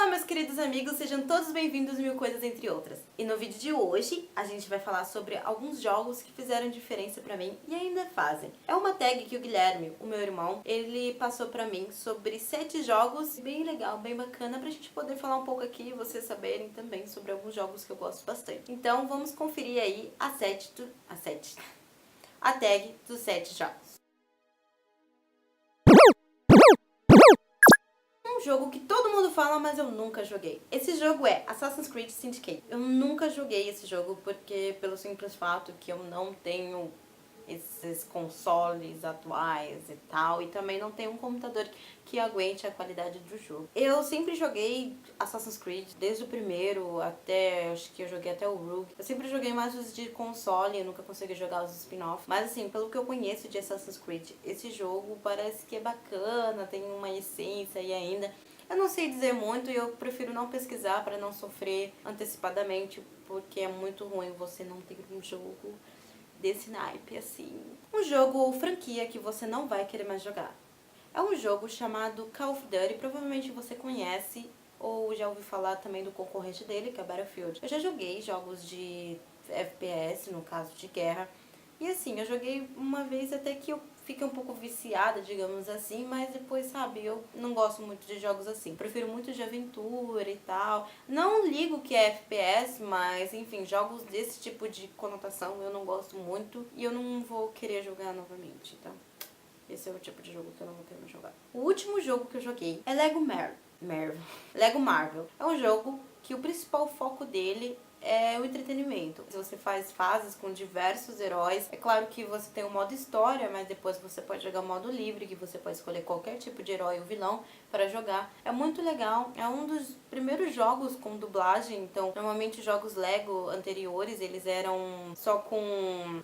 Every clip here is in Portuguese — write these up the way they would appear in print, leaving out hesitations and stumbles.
Olá, meus queridos amigos, sejam todos bem-vindos a Mil Coisas Entre Outras. E no vídeo de hoje, a gente vai falar sobre alguns jogos que fizeram diferença pra mim e ainda fazem. É uma tag que o Guilherme, o meu irmão, ele passou pra mim sobre 7 jogos bem legal, bem bacana, pra gente poder falar um pouco aqui e vocês saberem também sobre alguns jogos que eu gosto bastante. Então, vamos conferir aí a tag dos 7 jogos. Um jogo que todo mundo fala, mas eu nunca joguei. Esse jogo é Assassin's Creed Syndicate. Eu nunca joguei esse jogo porque, pelo simples fato que eu não tenho esses consoles atuais e tal, e também não tenho um computador que aguente a qualidade do jogo. Eu sempre joguei Assassin's Creed, desde o primeiro até, acho que eu joguei até o Rogue. Eu sempre joguei mais os de console, eu nunca consegui jogar os spin-off. Mas assim, pelo que eu conheço de Assassin's Creed, esse jogo parece que é bacana, tem uma essência e ainda... Eu não sei dizer muito e eu prefiro não pesquisar para não sofrer antecipadamente, porque é muito ruim você não ter um jogo desse naipe, assim. Um jogo ou franquia que você não vai querer mais jogar. É um jogo chamado Call of Duty, provavelmente você conhece ou já ouviu falar também do concorrente dele, que é Battlefield. Eu já joguei jogos de FPS, no caso de guerra, e assim, eu joguei uma vez até que eu fiquei um pouco viciada, digamos assim, mas depois, sabe, eu não gosto muito de jogos assim. Prefiro muito de aventura e tal. Não ligo que é FPS, mas enfim, jogos desse tipo de conotação eu não gosto muito e eu não vou querer jogar novamente, então esse é o tipo de jogo que eu não vou querer mais jogar. O último jogo que eu joguei é Lego Marvel. É um jogo que o principal foco dele é o entretenimento. Você faz fases com diversos heróis. É claro que você tem o modo história, mas depois você pode jogar o modo livre, que você pode escolher qualquer tipo de herói ou vilão para jogar. É muito legal. É um dos primeiros jogos com dublagem. Então, normalmente os jogos Lego anteriores, eles eram só com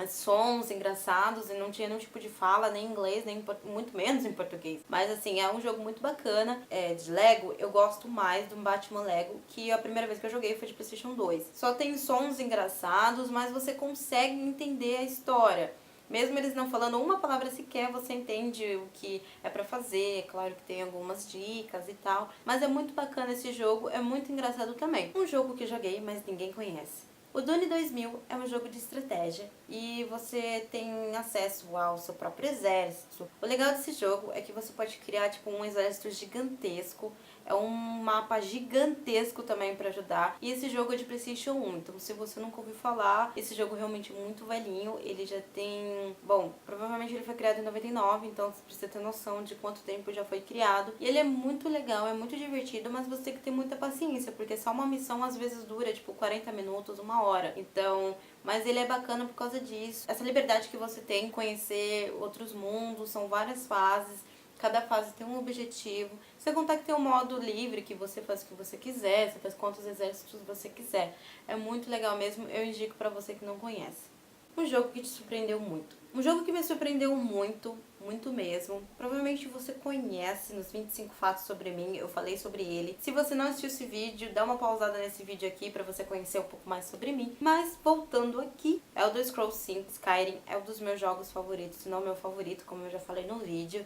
sons engraçados e não tinha nenhum tipo de fala, nem em inglês, nem muito menos em português. Mas assim, é um jogo muito bacana. De Lego, eu gosto mais do Batman Lego, que a primeira vez que eu joguei foi de PlayStation 2. Só tem sons engraçados, mas você consegue entender a história. Mesmo eles não falando uma palavra sequer, você entende o que é pra fazer. Claro que tem algumas dicas e tal. Mas é muito bacana esse jogo, é muito engraçado também. Um jogo que eu joguei, mas ninguém conhece. O Dune 2000 é um jogo de estratégia e você tem acesso ao seu próprio exército. O legal desse jogo é que você pode criar tipo um exército gigantesco. É um mapa gigantesco também pra ajudar. E esse jogo é de PlayStation 1, então se você nunca ouviu falar, esse jogo é realmente muito velhinho. Ele já tem... Bom, provavelmente ele foi criado em 99, então você precisa ter noção de quanto tempo já foi criado. E ele é muito legal, é muito divertido, mas você tem que ter muita paciência, porque só uma missão às vezes dura tipo 40 minutos, 1 hora. Então... Mas ele é bacana por causa disso. Essa liberdade que você tem em conhecer outros mundos, são várias fases. Cada fase tem um objetivo. Sem contar que tem um modo livre, que você faz o que você quiser, você faz quantos exércitos você quiser. É muito legal mesmo, eu indico pra você que não conhece. Um jogo que te surpreendeu muito. Um jogo que me surpreendeu muito, muito mesmo. Provavelmente você conhece nos 25 fatos sobre mim, eu falei sobre ele. Se você não assistiu esse vídeo, dá uma pausada nesse vídeo aqui pra você conhecer um pouco mais sobre mim. Mas voltando aqui, Elder Scrolls 5 Skyrim é um dos meus jogos favoritos, se não meu favorito, como eu já falei no vídeo.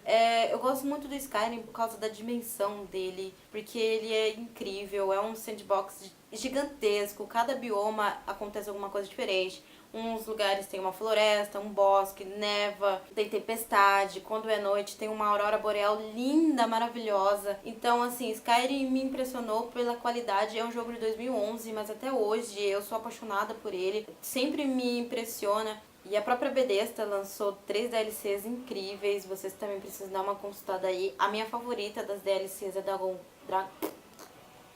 Eu gosto muito do Skyrim por causa da dimensão dele, porque ele é incrível, é um sandbox gigantesco, cada bioma acontece alguma coisa diferente. Uns lugares tem uma floresta, um bosque, neva, tem tempestade. Quando é noite tem uma aurora boreal linda, maravilhosa. Então, assim, Skyrim me impressionou pela qualidade. É um jogo de 2011, mas até hoje eu sou apaixonada por ele. Sempre me impressiona. E a própria Bethesda lançou 3 DLCs incríveis. Vocês também precisam dar uma consultada aí. A minha favorita das DLCs é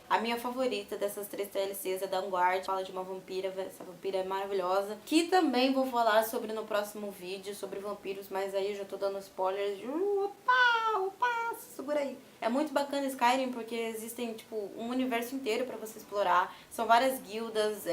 A minha favorita dessas 3 DLCs é Dawnguard, fala de uma vampira, essa vampira é maravilhosa. Que também vou falar sobre no próximo vídeo, sobre vampiros, mas aí eu já tô dando spoilers. Opa, segura aí. É muito bacana Skyrim porque existem, tipo, um universo inteiro pra você explorar. São várias guildas,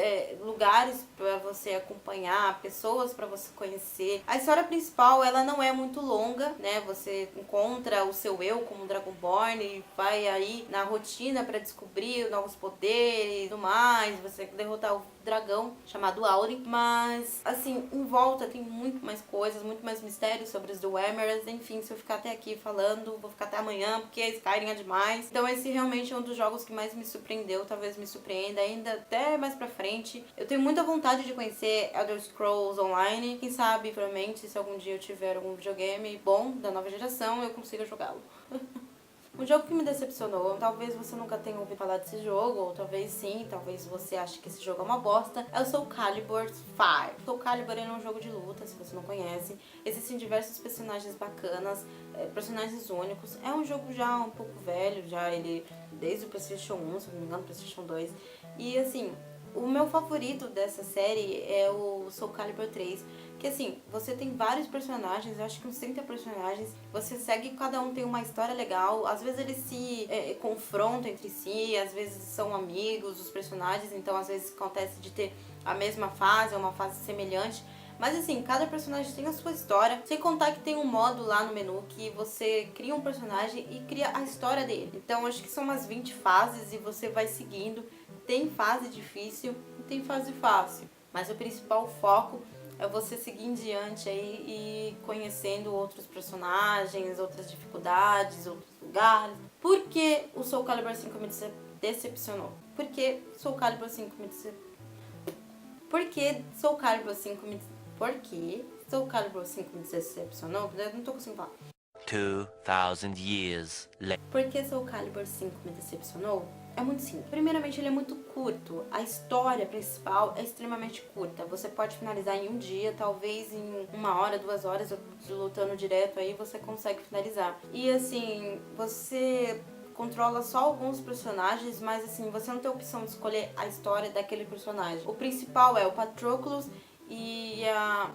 lugares pra você acompanhar, pessoas pra você conhecer. A história principal, ela não é muito longa, né? Você encontra o seu eu como Dragonborn e vai aí na rotina pra descobrir novos poderes e tudo mais. Você derrotar o dragão chamado Aurin. Mas, assim, em volta tem muito mais coisas, muito mais mistérios sobre os Dwemer. Enfim, se eu ficar até aqui falando, vou ficar até amanhã. amanhã, porque Skyrim é demais. Então esse realmente é um dos jogos que mais me surpreendeu, talvez me surpreenda ainda até mais pra frente. Eu tenho muita vontade de conhecer Elder Scrolls Online. Quem sabe, provavelmente, se algum dia eu tiver algum videogame bom da nova geração, eu consiga jogá-lo. Um jogo que me decepcionou, talvez você nunca tenha ouvido falar desse jogo, ou talvez sim, talvez você ache que esse jogo é uma bosta, é o Soul Calibur 5. Soul Calibur é um jogo de luta, se você não conhece. Existem diversos personagens bacanas, personagens únicos. É um jogo já um pouco velho, já ele desde o PlayStation 1, se não me engano, PlayStation 2. E assim, o meu favorito dessa série é o Soul Calibur 3, que assim, você tem vários personagens, eu acho que uns 30 personagens, você segue, cada um tem uma história legal, às vezes eles se confrontam entre si, às vezes são amigos, os personagens, então às vezes acontece de ter a mesma fase, ou uma fase semelhante, mas assim, cada personagem tem a sua história, sem contar que tem um modo lá no menu que você cria um personagem e cria a história dele. Então acho que são umas 20 fases e você vai seguindo, tem fase difícil e tem fase fácil, mas o principal foco é você seguir em diante aí e conhecendo outros personagens, outras dificuldades, outros lugares. Por que o Soul Calibur 5 me decepcionou? Por que Soul Calibur 5 me decepcionou? Por que Soul Calibur 5 me Por que Soul Calibur 5 me decepcionou? Eu não tô conseguindo falar. 2000 years later. Por que Soul Calibur 5 me decepcionou? É muito simples. Primeiramente, ele é muito curto. A história principal é extremamente curta. Você pode finalizar em um dia, talvez em 1 hora, 2 horas, lutando direto aí, você consegue finalizar. E assim, você controla só alguns personagens, mas assim, você não tem a opção de escolher a história daquele personagem. O principal é o Patroclus e a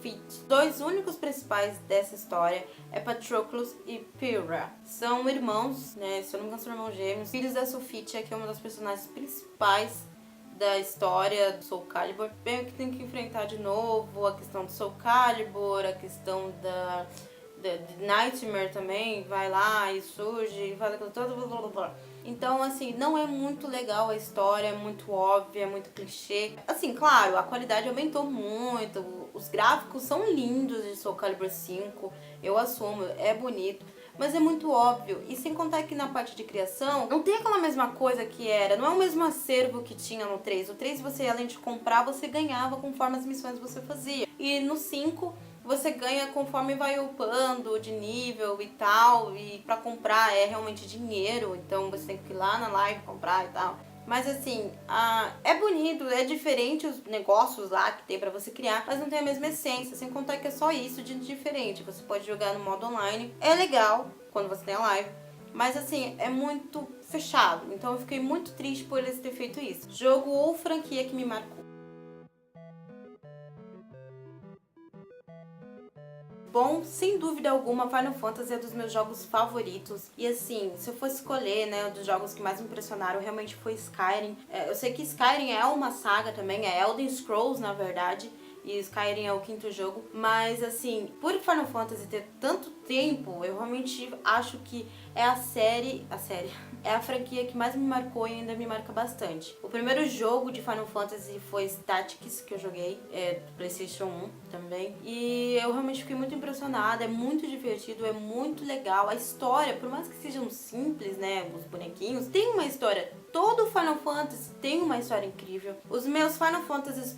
Fit. Os dois únicos principais dessa história é Patroclus e Pyrrha. São irmãos, né? Se eu não me engano, são irmãos gêmeos, filhos da Sophitia, que é uma das personagens principais da história do Soul Calibur. Bem, que tem que enfrentar de novo a questão do Soul Calibur, a questão da Nightmare também, vai lá e surge e faz aquilo todo, blá, blá, blá. Então, assim, não é muito legal a história, é muito óbvia, é muito clichê. Assim, claro, a qualidade aumentou muito, os gráficos são lindos de Soul Calibur 5, eu assumo, é bonito, mas é muito óbvio. E sem contar que na parte de criação, não tem aquela mesma coisa que era, não é o mesmo acervo que tinha no 3. O 3, você, além de comprar, você ganhava conforme as missões que você fazia. E no 5, você ganha conforme vai upando de nível e tal, e pra comprar é realmente dinheiro, então você tem que ir lá na live comprar e tal. Mas assim, é bonito, é diferente os negócios lá que tem pra você criar, mas não tem a mesma essência, sem contar que é só isso de diferente. Você pode jogar no modo online, é legal quando você tem a live, mas assim, é muito fechado, então eu fiquei muito triste por eles terem feito isso. Jogo ou franquia que me marcou. Bom, sem dúvida alguma, Final Fantasy é dos meus jogos favoritos. E assim, se eu fosse escolher, né, um dos jogos que mais me impressionaram, realmente foi Skyrim. Eu sei que Skyrim é uma saga também, é Elder Scrolls, na verdade. E Skyrim é o 5º jogo. Mas assim, por Final Fantasy ter tanto tempo, eu realmente acho que é a série é a franquia que mais me marcou e ainda me marca bastante. O primeiro jogo de Final Fantasy foi Tactics, que eu joguei, do PlayStation 1 também. E eu realmente fiquei muito impressionada, é muito divertido, é muito legal. A história, por mais que sejam simples, né, os bonequinhos, tem uma história. Todo Final Fantasy tem uma história incrível. Os meus Final Fantasies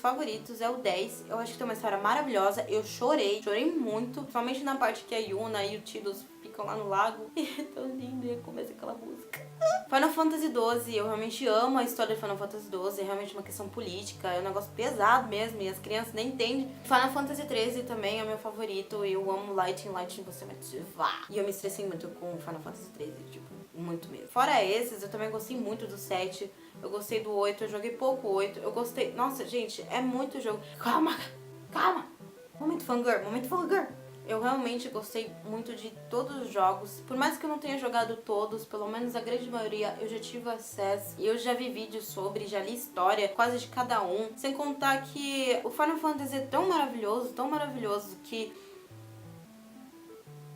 favoritos é o 10. Eu acho que tem uma história maravilhosa. Eu chorei muito, principalmente na parte que a Yuna e o Tidus ficam lá no lago. É tão lindo, e começa aquela música. Final Fantasy XII, eu realmente amo a história de Final Fantasy XII, é realmente uma questão política, é um negócio pesado mesmo, e as crianças nem entendem. Final Fantasy XIII também é meu favorito, eu amo Lightning, você vai ativar. E eu me estressei muito com Final Fantasy XIII, tipo, muito mesmo. Fora esses, eu também gostei muito do 7, eu gostei do 8, eu joguei pouco o 8, eu gostei... Nossa, gente, é muito jogo. Calma! Momento fangirl. Eu realmente gostei muito de todos os jogos. Por mais que eu não tenha jogado todos, pelo menos a grande maioria eu já tive acesso. E eu já vi vídeos sobre, já li história quase de cada um. Sem contar que o Final Fantasy é tão maravilhoso que...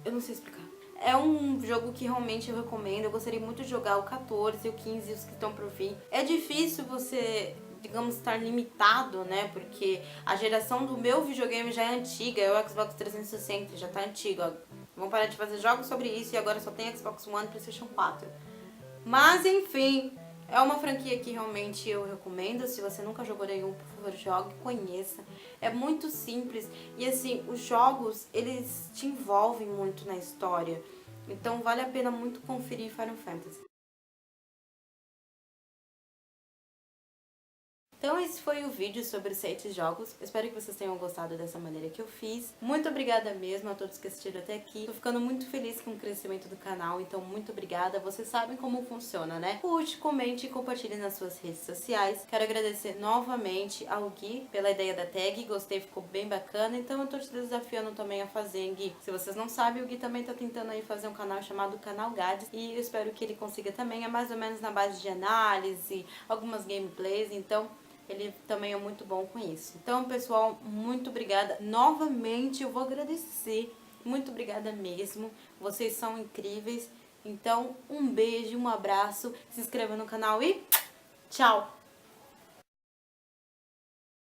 eu não sei explicar. É um jogo que realmente eu recomendo. Eu gostaria muito de jogar o 14, o 15 e os que estão por vir. É difícil você, digamos, estar limitado, né? Porque a geração do meu videogame já é antiga, é o Xbox 360, já tá antigo. Vão parar de fazer jogos sobre isso e agora só tem Xbox One e PlayStation 4. Mas enfim, é uma franquia que realmente eu recomendo. Se você nunca jogou nenhum, por favor, jogue, conheça. É muito simples e assim, os jogos, eles te envolvem muito na história. Então vale a pena muito conferir Final Fantasy. Então esse foi o vídeo sobre os 7 jogos. Espero que vocês tenham gostado dessa maneira que eu fiz. Muito obrigada mesmo a todos que assistiram até aqui. Tô ficando muito feliz com o crescimento do canal, então muito obrigada. Vocês sabem como funciona, né? Curte, comente e compartilhe nas suas redes sociais. Quero agradecer novamente ao Gui pela ideia da tag. Gostei, ficou bem bacana. Então eu tô te desafiando também a fazer, Gui. Se vocês não sabem, o Gui também tá tentando aí fazer um canal chamado Canal Gades. E eu espero que ele consiga também. É mais ou menos na base de análise, algumas gameplays, então ele também é muito bom com isso. Então, pessoal, muito obrigada. Novamente, eu vou agradecer. Muito obrigada mesmo. Vocês são incríveis. Então, um beijo, um abraço. Se inscreva no canal e tchau!